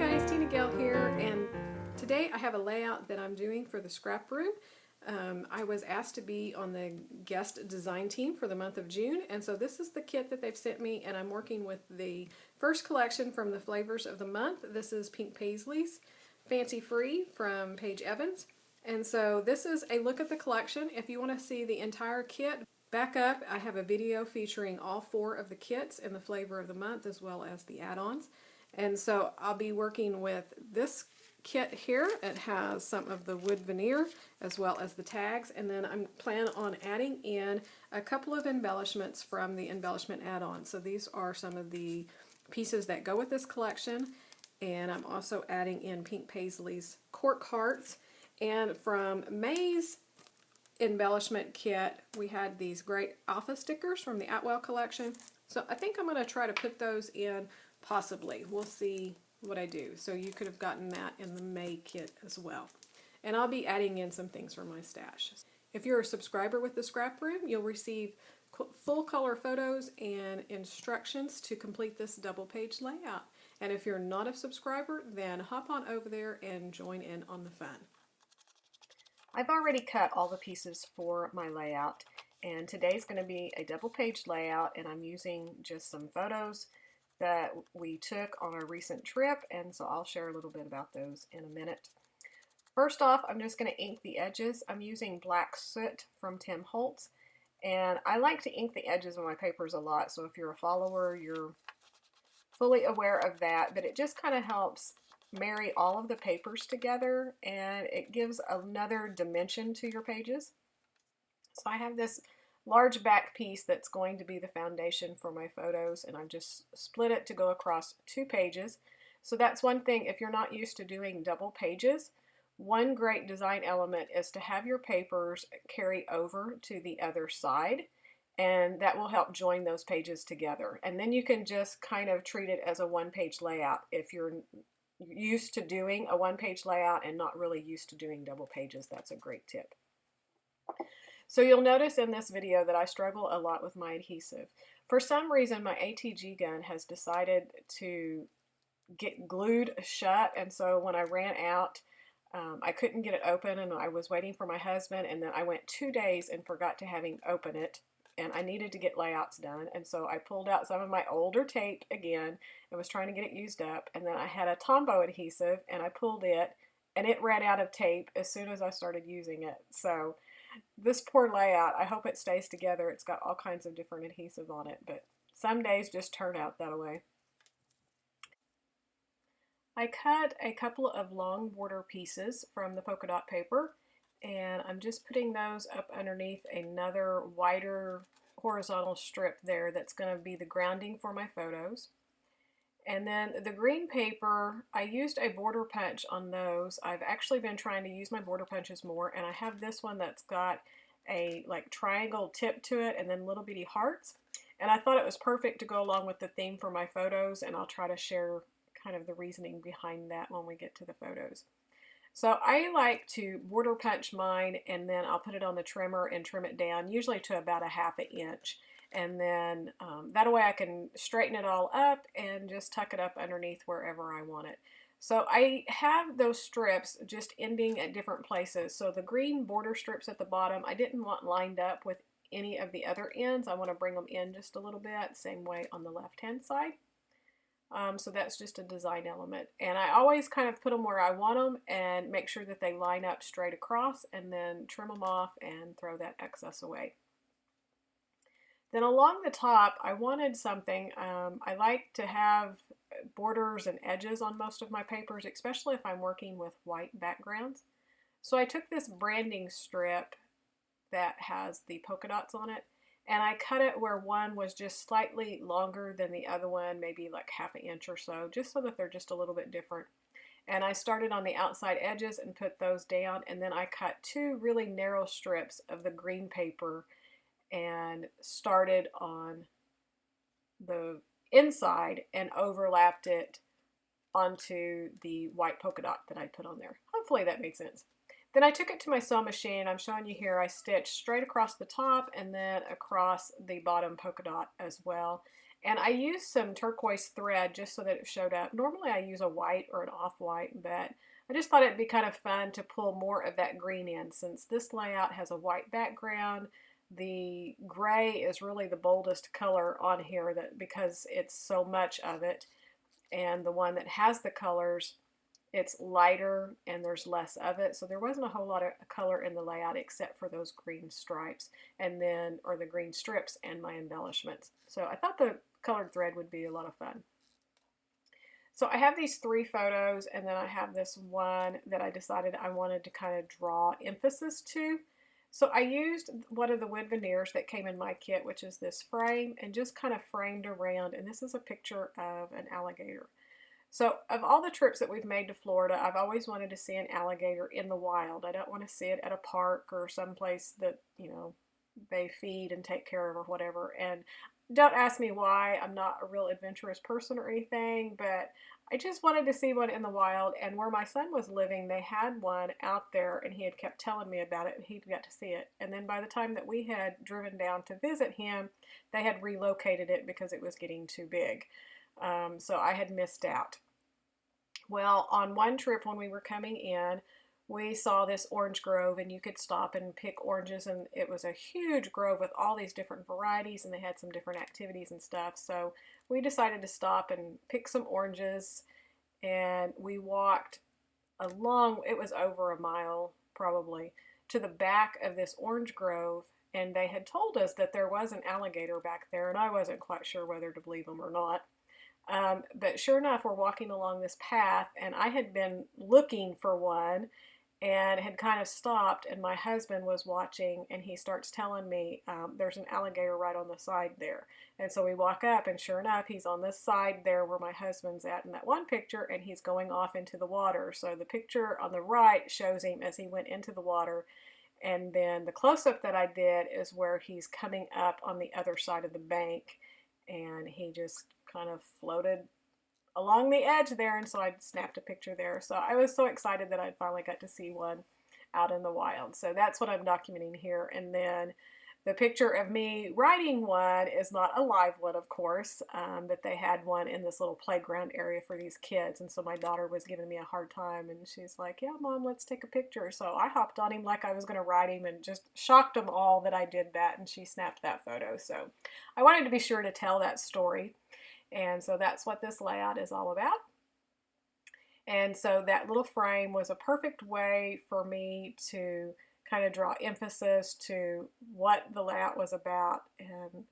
guys, TinaGale here, and today I have a layout that I'm doing for the scrap room. I was asked to be on the guest design team for the month of June, and so this is the kit that they've sent me, and I'm working with the first collection from the flavors of the month. This is Pink Paisley's Fancy Free from Paige Evans, and so this is a look at the collection. If you want to see the entire kit, back up, I have a video featuring all 4 of the kits in the flavor of the month as well as the add-ons. And so I'll be working with this kit here. It has some of the wood veneer as well as the tags, and then I'm planning on adding in a couple of embellishments from the embellishment add-on. So these are some of the pieces that go with this collection, and I'm also adding in Pink Paisley's cork hearts. And from May's embellishment kit, we had these great alpha stickers from the Atwell collection. So I think I'm going to try to put those in. Possibly. We'll see what I do. So you could have gotten that in the May kit as well. And I'll be adding in some things from my stash. If you're a subscriber with the Scrap Room, you'll receive full color photos and instructions to complete this double page layout. And if you're not a subscriber, then hop on over there and join in on the fun. I've already cut all the pieces for my layout, and today's going to be a double page layout, and I'm using just some photos that we took on a recent trip, and so I'll share a little bit about those in a minute. First off, I'm just going to ink the edges. I'm using black soot from Tim Holtz, and I like to ink the edges of my papers a lot, so if you're a follower, you're fully aware of that, but it just kind of helps marry all of the papers together, and it gives another dimension to your pages. So I have this large back piece that's going to be the foundation for my photos, and I've just split it to go across 2 pages. So that's one thing, if you're not used to doing double pages, one great design element is to have your papers carry over to the other side, and that will help join those pages together. And then you can just kind of treat it as a one-page layout if you're used to doing a one-page layout and not really used to doing double pages. That's a great tip. So you'll notice in this video that I struggle a lot with my adhesive. For some reason, my ATG gun has decided to get glued shut, and so when I ran out, I couldn't get it open, and I was waiting for my husband, and then I went 2 days and forgot to have him open it, and I needed to get layouts done, and so I pulled out some of my older tape again and was trying to get it used up, and then I had a Tombow adhesive, and I pulled it, and it ran out of tape as soon as I started using it. So this poor layout, I hope it stays together. It's got all kinds of different adhesive on it, but some days just turn out that way. I cut a couple of long border pieces from the polka dot paper, and I'm just putting those up underneath another wider horizontal strip there that's going to be the grounding for my photos. And then the green paper, I used a border punch on those. I've actually been trying to use my border punches more, and I have this one that's got a like triangle tip to it and then little bitty hearts. And I thought it was perfect to go along with the theme for my photos, and I'll try to share kind of the reasoning behind that when we get to the photos. So I like to border punch mine, and then I'll put it on the trimmer and trim it down, usually to about 1/2 inch. And then that way I can straighten it all up and just tuck it up underneath wherever I want it. So I have those strips just ending at different places. So the green border strips at the bottom, I didn't want lined up with any of the other ends. I want to bring them in just a little bit, same way on the left-hand side. So that's just a design element. And I always kind of put them where I want them and make sure that they line up straight across, and then trim them off and throw that excess away. Then along the top, I wanted something, I like to have borders and edges on most of my papers, especially if I'm working with white backgrounds. So I took this branding strip that has the polka dots on it, and I cut it where one was just slightly longer than the other one, maybe like 1/2 inch or so, just so that they're just a little bit different. And I started on the outside edges and put those down, and then I cut 2 really narrow strips of the green paper and started on the inside and overlapped it onto the white polka dot that I put on there. Hopefully that made sense. Then I took it to my sewing machine. I'm showing you here I stitched straight across the top and then across the bottom polka dot as well. And I used some turquoise thread just so that it showed up. Normally I use a white or an off-white, but I just thought it'd be kind of fun to pull more of that green in. Since this layout has a white background, the gray is really the boldest color on here because it's so much of it. And the one that has the colors, it's lighter and there's less of it. So there wasn't a whole lot of color in the layout except for those green stripes or the green strips and my embellishments. So I thought the colored thread would be a lot of fun. So I have these 3 photos, and then I have this one that I decided I wanted to kind of draw emphasis to. So I used one of the wood veneers that came in my kit, which is this frame, and just kind of framed around, and this is a picture of an alligator. So of all the trips that we've made to Florida, I've always wanted to see an alligator in the wild. I don't want to see it at a park or someplace that, you know, they feed and take care of or whatever. And don't ask me why. I'm not a real adventurous person or anything, but I just wanted to see one in the wild. And where my son was living, they had one out there, and he had kept telling me about it, and he'd got to see it. And then by the time that we had driven down to visit him, they had relocated it because it was getting too big. So I had missed out. Well, on one trip when we were coming in, we saw this orange grove, and you could stop and pick oranges, and it was a huge grove with all these different varieties, and they had some different activities and stuff. So we decided to stop and pick some oranges, and we walked along, it was over a mile probably, to the back of this orange grove, and they had told us that there was an alligator back there, and I wasn't quite sure whether to believe them or not. But sure enough, we're walking along this path, and I had been looking for one and had kind of stopped, and my husband was watching, and he starts telling me there's an alligator right on the side there. And so we walk up, and sure enough, he's on this side there where my husband's at in that one picture, and he's going off into the water. So the picture on the right shows him as he went into the water, and then the close-up that I did is where he's coming up on the other side of the bank, and he just kind of floated along the edge there, and so I snapped a picture there. So I was so excited that I finally got to see one out in the wild. So that's what I'm documenting here. And then the picture of me riding one is not a live one, of course, but they had one in this little playground area for these kids. And so my daughter was giving me a hard time, and she's like, yeah, Mom, let's take a picture. So I hopped on him like I was going to ride him and just shocked them all that I did that, and she snapped that photo. So I wanted to be sure to tell that story. And so that's what this layout is all about. And so that little frame was a perfect way for me to kind of draw emphasis to what the layout was about, and,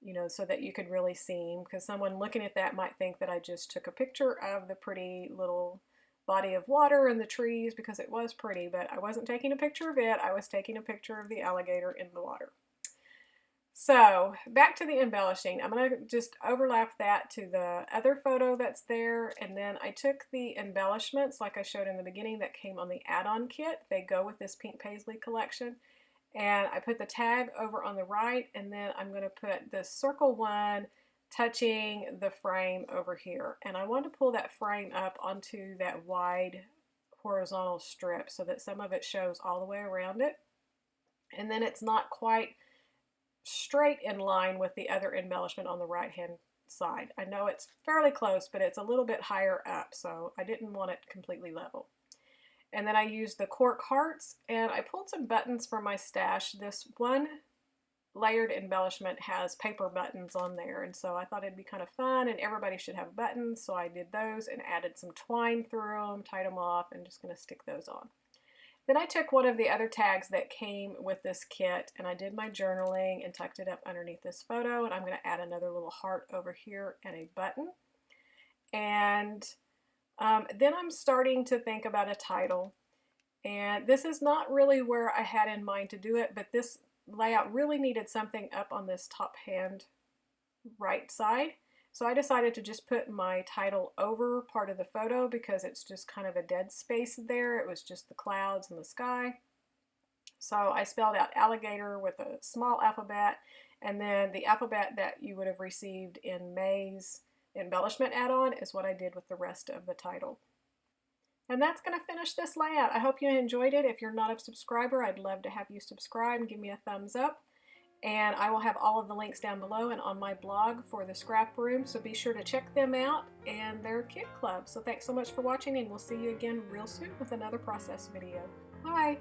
you know, so that you could really see him, because someone looking at that might think that I just took a picture of the pretty little body of water and the trees, because it was pretty, but I wasn't taking a picture of it. I was taking a picture of the alligator in the water. So back to the embellishing. I'm going to just overlap that to the other photo that's there, and then I took the embellishments like I showed in the beginning that came on the add-on kit. They go with this pink paisley collection, and I put the tag over on the right, and then I'm going to put the circle one touching the frame over here, and I want to pull that frame up onto that wide horizontal strip so that some of it shows all the way around it, and then it's not quite straight in line with the other embellishment on the right hand side. I know it's fairly close, but it's a little bit higher up, so I didn't want it completely level. And then I used the cork hearts, and I pulled some buttons from my stash. This one layered embellishment has paper buttons on there, and so I thought it'd be kind of fun, and everybody should have buttons, so I did those and added some twine through them, tied them off, and just going to stick those on. Then I took one of the other tags that came with this kit, and I did my journaling and tucked it up underneath this photo, and I'm going to add another little heart over here and a button. And then I'm starting to think about a title, and this is not really where I had in mind to do it, but this layout really needed something up on this top hand right side. So I decided to just put my title over part of the photo because it's just kind of a dead space there. It was just the clouds and the sky. So I spelled out alligator with a small alphabet, and then the alphabet that you would have received in May's embellishment add-on is what I did with the rest of the title. And that's going to finish this layout. I hope you enjoyed it. If you're not a subscriber, I'd love to have you subscribe and give me a thumbs up. And I will have all of the links down below and on my blog for the Scrap Room, so be sure to check them out and their kit club. So thanks so much for watching, and we'll see you again real soon with another process video. Bye!